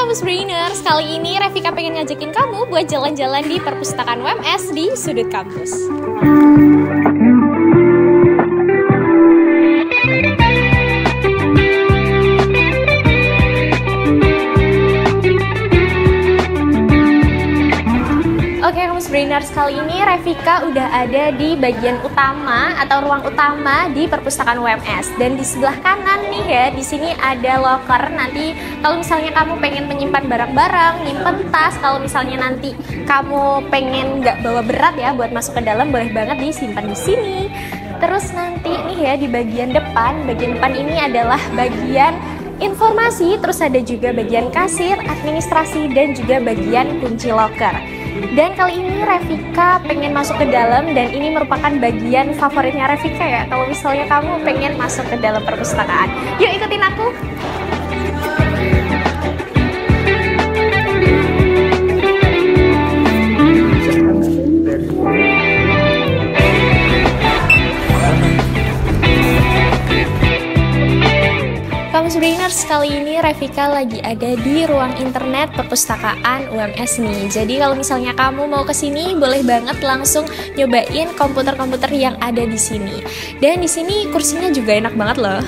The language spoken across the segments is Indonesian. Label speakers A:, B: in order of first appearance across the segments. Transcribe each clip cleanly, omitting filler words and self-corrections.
A: Kampus Brainers, kali ini Revika pengen ngajakin kamu buat jalan-jalan di perpustakaan UMS di sudut kampus. Oke, Kampus Brainers, kali ini Revika udah ada di bagian utama atau ruang utama di perpustakaan UMS. Dan di sebelah kanan nih ya, di sini ada locker. Nanti kalau misalnya kamu pengen menyimpan barang-barang, nyimpen tas, kalau misalnya nanti kamu pengen nggak bawa berat ya buat masuk ke dalam, boleh banget disimpan di sini. Terus nanti nih ya di bagian depan ini adalah bagian informasi, terus ada juga bagian kasir, administrasi, dan juga bagian kunci locker. Dan kali ini Revika pengen masuk ke dalam, dan ini merupakan bagian favoritnya Revika ya, kalau misalnya kamu pengen masuk ke dalam perpustakaan. Yuk ikutin aku! Kampus Brainers, kali ini Revika lagi ada di ruang internet perpustakaan UMS nih. Jadi kalau misalnya kamu mau kesini, boleh banget langsung nyobain komputer-komputer yang ada di sini. Dan di sini kursinya juga enak banget loh.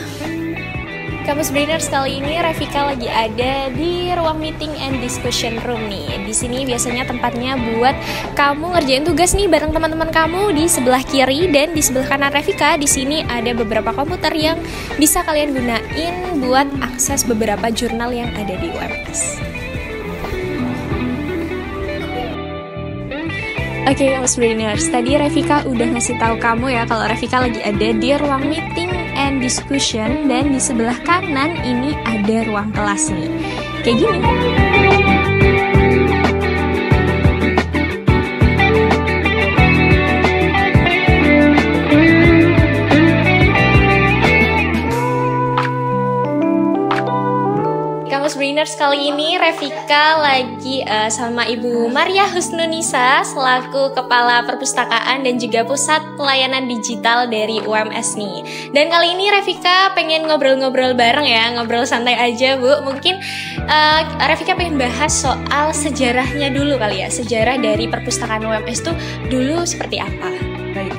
A: Kampus Brainers, kali ini Revika lagi ada di ruang meeting and discussion room nih. Di sini biasanya tempatnya buat kamu ngerjain tugas nih bareng teman-teman kamu di sebelah kiri, dan di sebelah kanan Revika di sini ada beberapa komputer yang bisa kalian gunain buat akses beberapa jurnal yang ada di UMS. Oke, Kampus Brainers, tadi Revika udah ngasih tahu kamu ya kalau Revika lagi ada di ruang meeting and discussion, dan di sebelah kanan ini ada ruang kelas nih. Kayak gini. Kampus Brainers, kali ini Revika lagi sama Ibu Maria Husnunisa selaku Kepala Perpustakaan dan juga Pusat Pelayanan Digital dari UMS nih. Dan kali ini Revika pengen ngobrol-ngobrol bareng ya, ngobrol santai aja Bu. Mungkin Revika pengen bahas soal sejarahnya dulu kali ya, sejarah dari perpustakaan UMS tuh dulu seperti apa?
B: Baik,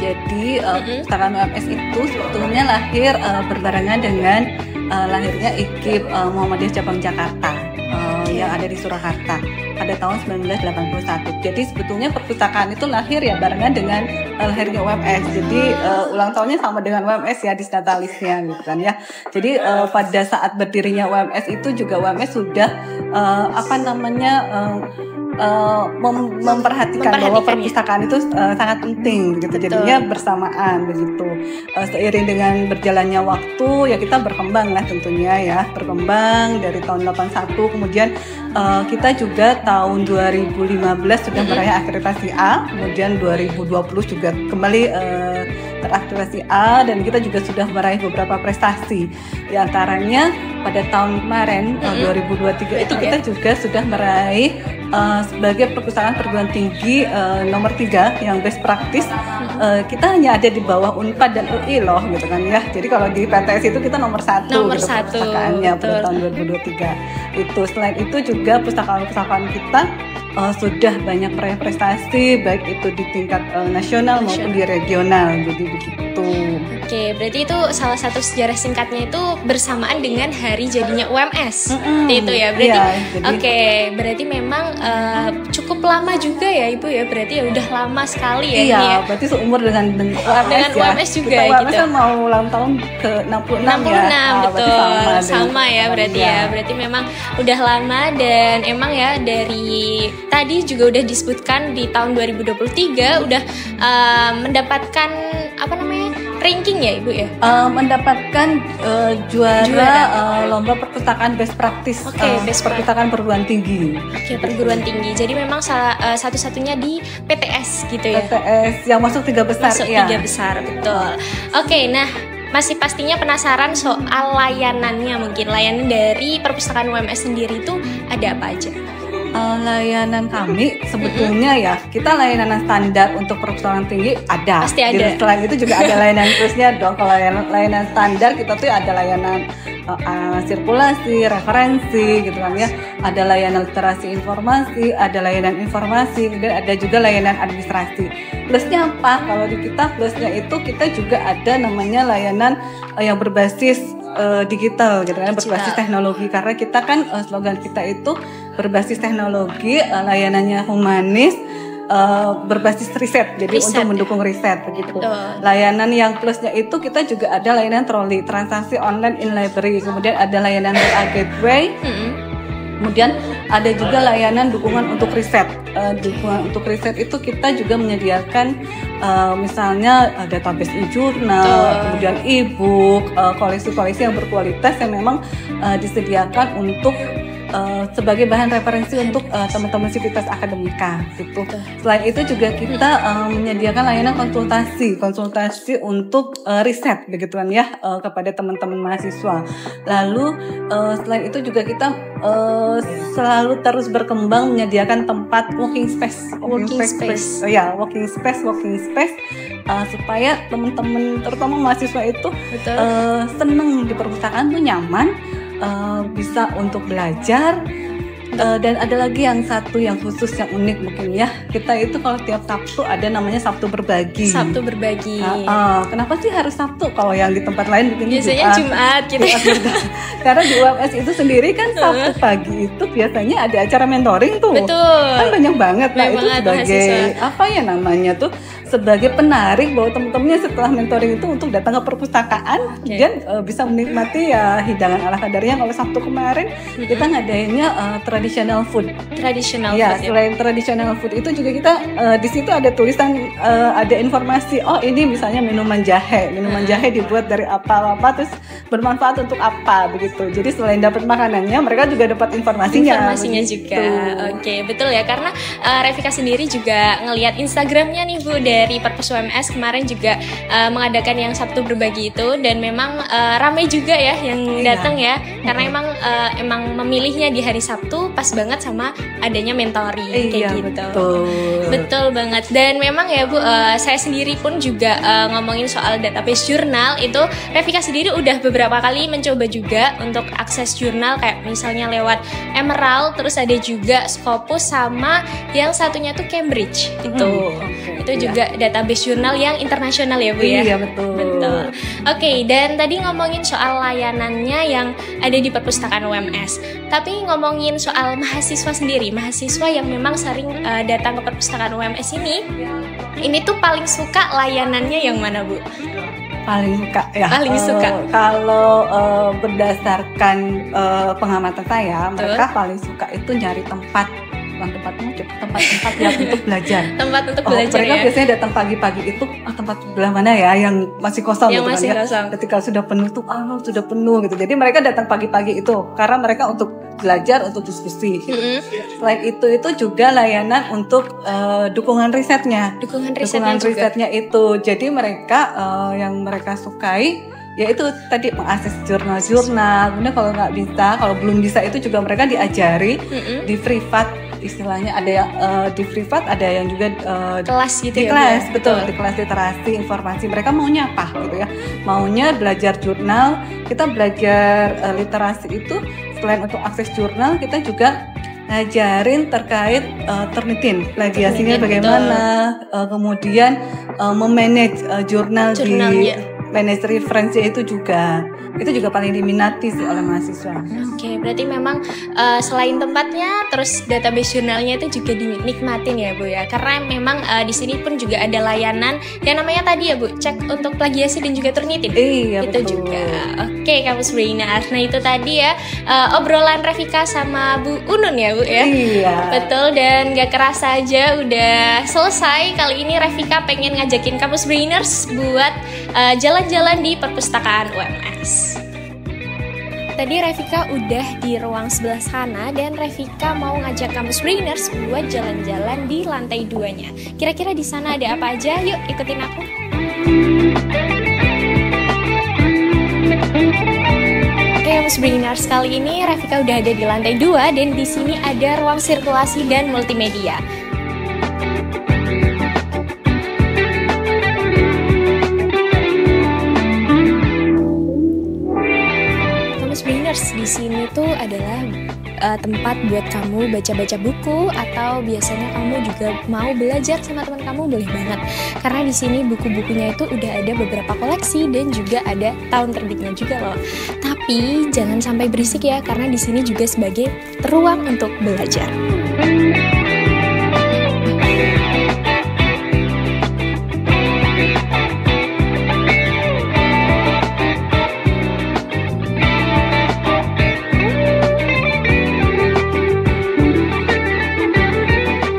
B: jadi perpustakaan UMS itu sebetulnya lahir berbarengan dengan lahirnya IKIP Muhammadiyah Cabang Jakarta yang ada di Surakarta pada tahun 1981. Jadi sebetulnya perpustakaan itu lahir ya barengan dengan lahirnya UMS. Jadi ulang tahunnya sama dengan UMS ya, disnatalisnya gitu kan ya. Jadi pada saat berdirinya UMS itu juga UMS sudah memperhatikan bahwa perpustakaan itu sangat penting gitu. Jadinya bersamaan begitu. Seiring dengan berjalannya waktu ya kita berkembang lah tentunya ya, berkembang dari tahun 81, kemudian kita juga tahun 2015 sudah meraih akreditasi A, kemudian 2020 juga kembali terakreditasi A, dan kita juga sudah meraih beberapa prestasi. Di antaranya pada tahun kemarin 2023 itu kita juga sudah meraih sebagai perpustakaan perguruan tinggi nomor 3 yang best practice. Kita hanya ada di bawah Unpad dan UI loh gitu kan ya. Jadi kalau di PTS itu kita nomor 1 gitu perpustakaannya pada tahun 2023 itu. Selain itu juga pustakaan-pustakaan kita sudah banyak meraih prestasi, baik itu di tingkat nasional maupun di regional. Jadi begitu.
A: Oke, berarti itu salah satu sejarah singkatnya itu bersamaan dengan hari jadinya UMS. Itu ya, berarti. Iya, jadi, berarti memang cukup lama juga ya Ibu ya. Berarti ya udah lama sekali ya.
B: Iya,
A: ini ya.
B: Berarti seumur dengan UMS ya.
A: UMS juga
B: kita UMS
A: gitu.
B: kan mau ulang tahun ke 66 ya.
A: Betul. Sama ya berarti ya. Berarti memang udah lama, dan emang ya dari tadi juga udah disebutkan di tahun 2023 udah mendapatkan ranking ya Ibu ya?
B: Mendapatkan juara lomba perpustakaan best practice, perpustakaan perguruan tinggi.
A: Perguruan tinggi. Jadi memang satu-satunya di PTS gitu ya?
B: PTS yang masuk 3 besar.
A: Masuk 3 besar, betul. Nah masih pastinya penasaran soal layanannya mungkin. Layanan dari perpustakaan UMS sendiri itu ada apa aja?
B: Layanan kami sebetulnya ya, kita layanan standar untuk perpustakaan tinggi ada.
A: Pasti ada.
B: Jadi, selain itu juga ada layanan plusnya dong. Kalau layanan standar kita tuh ada layanan sirkulasi, referensi gitu kan ya. Ada layanan literasi informasi, ada layanan informasi, dan ada juga layanan administrasi. Plusnya apa? Kalau di kita plusnya itu kita juga ada namanya layanan yang berbasis digital gitu kan, berbasis teknologi, karena kita kan slogan kita itu berbasis teknologi, layanannya humanis, berbasis riset, jadi untuk mendukung riset begitu. Layanan yang plusnya itu kita juga ada layanan troli, transaksi online in library, kemudian ada layanan WA gateway. Kemudian ada juga layanan dukungan untuk riset. Dukungan untuk riset itu kita juga menyediakan misalnya database e-jurnal, kemudian e-book, koleksi-koleksi yang berkualitas yang memang disediakan untuk sebagai bahan referensi untuk teman-teman sivitas akademika gitu. Selain itu juga kita menyediakan layanan konsultasi untuk riset begitu kan ya, kepada teman-teman mahasiswa. Lalu selain itu juga kita selalu terus berkembang menyediakan tempat walking space supaya teman-teman terutama mahasiswa itu seneng di perpustakaan tuh nyaman, bisa untuk belajar. Dan ada lagi yang satu yang khusus yang unik mungkin ya, kita itu kalau tiap Sabtu ada namanya Sabtu berbagi. Kenapa sih harus Sabtu? Kalau yang di tempat lain mungkin
A: biasanya Jumat gitu.
B: Karena di UMS itu sendiri kan Sabtu pagi itu biasanya ada acara mentoring tuh.
A: Betul.
B: Kan banyak banget lah itu sebagai apa ya namanya tuh, sebagai penarik bahwa teman-temannya setelah mentoring itu untuk datang ke perpustakaan dan bisa menikmati ya hidangan ala kadarnya. Kalau Sabtu kemarin kita ngadainnya traditional food. Selain traditional food itu juga kita di situ ada tulisan, ada informasi. Oh ini misalnya minuman jahe dibuat dari apa terus bermanfaat untuk apa begitu. Jadi selain dapat makanannya, mereka juga dapat informasinya
A: juga. Oke, betul ya, karena Revika sendiri juga ngelihat Instagramnya nih Bu dari Perpus UMS kemarin juga mengadakan yang Sabtu berbagi itu, dan memang ramai juga ya yang datang ya, karena emang memilihnya di hari Sabtu pas banget sama adanya mentoring kayak gitu. Betul banget. Dan memang ya Bu, saya sendiri pun juga ngomongin soal database jurnal itu, Revika sendiri udah beberapa kali mencoba juga untuk akses jurnal, kayak misalnya lewat Emerald, terus ada juga Scopus, sama yang satunya tuh Cambridge itu. Itu juga database jurnal yang internasional ya Bu ya.
B: Iya betul.
A: Oke, dan tadi ngomongin soal layanannya yang ada di perpustakaan UMS. Tapi ngomongin soal mahasiswa sendiri, mahasiswa yang memang sering datang ke perpustakaan UMS ini tuh paling suka layanannya yang mana Bu?
B: Paling suka ya. Kalau berdasarkan pengamatan saya, mereka paling suka itu nyari tempat yang untuk belajar. Tempat untuk belajar mereka biasanya datang pagi-pagi itu, tempat sebelah mana ya yang masih kosong
A: yang
B: gitu
A: masih
B: kan
A: kosong.
B: Ya. Ketika sudah penuh tuh, sudah penuh gitu. Jadi mereka datang pagi-pagi itu karena mereka untuk belajar, untuk diskusi. Gitu. Selain itu juga layanan untuk dukungan risetnya. Dukungan risetnya itu. Jadi mereka yang mereka sukai yaitu tadi mengakses jurnal-jurnal. Kemudian kalau belum bisa itu juga mereka diajari di privat, istilahnya ada yang di privat, ada yang juga
A: kelas gitu
B: di kelas, betul, di kelas literasi informasi. Mereka maunya apa gitu ya? Maunya belajar jurnal. Kita belajar literasi itu selain untuk akses jurnal, kita juga ngajarin terkait Turnitin, plagiasinya bagaimana, kemudian memanage jurnal di manage referensi itu juga paling diminati sih oleh mahasiswa.
A: Oke, berarti memang selain tempatnya, terus database jurnalnya itu juga dinikmatin ya Bu ya, karena memang di sini pun juga ada layanan yang namanya tadi ya Bu, cek untuk plagiasi dan juga Turnitin.
B: Iya,
A: itu betul. Juga. Oke, Kampus Brainers. Nah itu tadi ya obrolan Revika sama Bu Unun ya Bu ya.
B: Iya.
A: Betul, dan gak kerasa aja udah selesai. Kali ini Revika pengen ngajakin Kampus Brainers buat jalan-jalan di perpustakaan UMS. Tadi Revika udah di ruang sebelah sana, dan Revika mau ngajak Kampus Brainers buat jalan-jalan di lantai 2-nya. Kira-kira di sana ada apa aja? Yuk ikutin aku. Oke, Kamus Brainers, kali ini Rafika udah ada di lantai 2 dan di sini ada ruang sirkulasi dan multimedia. Kamus Brainers, di sini tuh adalah tempat buat kamu baca-baca buku, atau biasanya kamu juga mau belajar sama teman kamu, boleh banget. Karena di sini buku-bukunya itu udah ada beberapa koleksi dan juga ada tahun terbitnya juga loh. Tapi jangan sampai berisik ya, karena di sini juga sebagai ruang untuk belajar.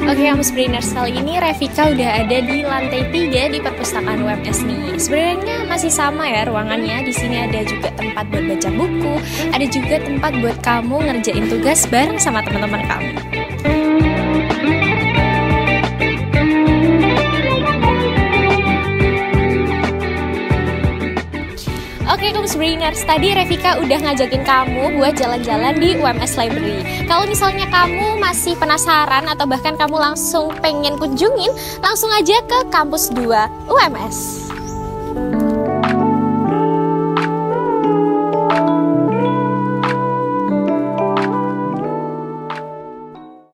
A: Oke, Kamus Brainers, kali ini Rafika udah ada di lantai 3 di perpustakaan UMS nih. Sebenarnya masih sama ya ruangannya. Di sini ada juga tempat buat baca buku, ada juga tempat buat kamu ngerjain tugas bareng sama teman-teman kamu. Oke, Kamus Brainers, tadi Rafika udah ngajakin kamu buat jalan-jalan di UMS Library. Kalau misalnya kamu masih penasaran atau bahkan kamu langsung pengen kunjungin, langsung aja ke Kampus 2 UMS.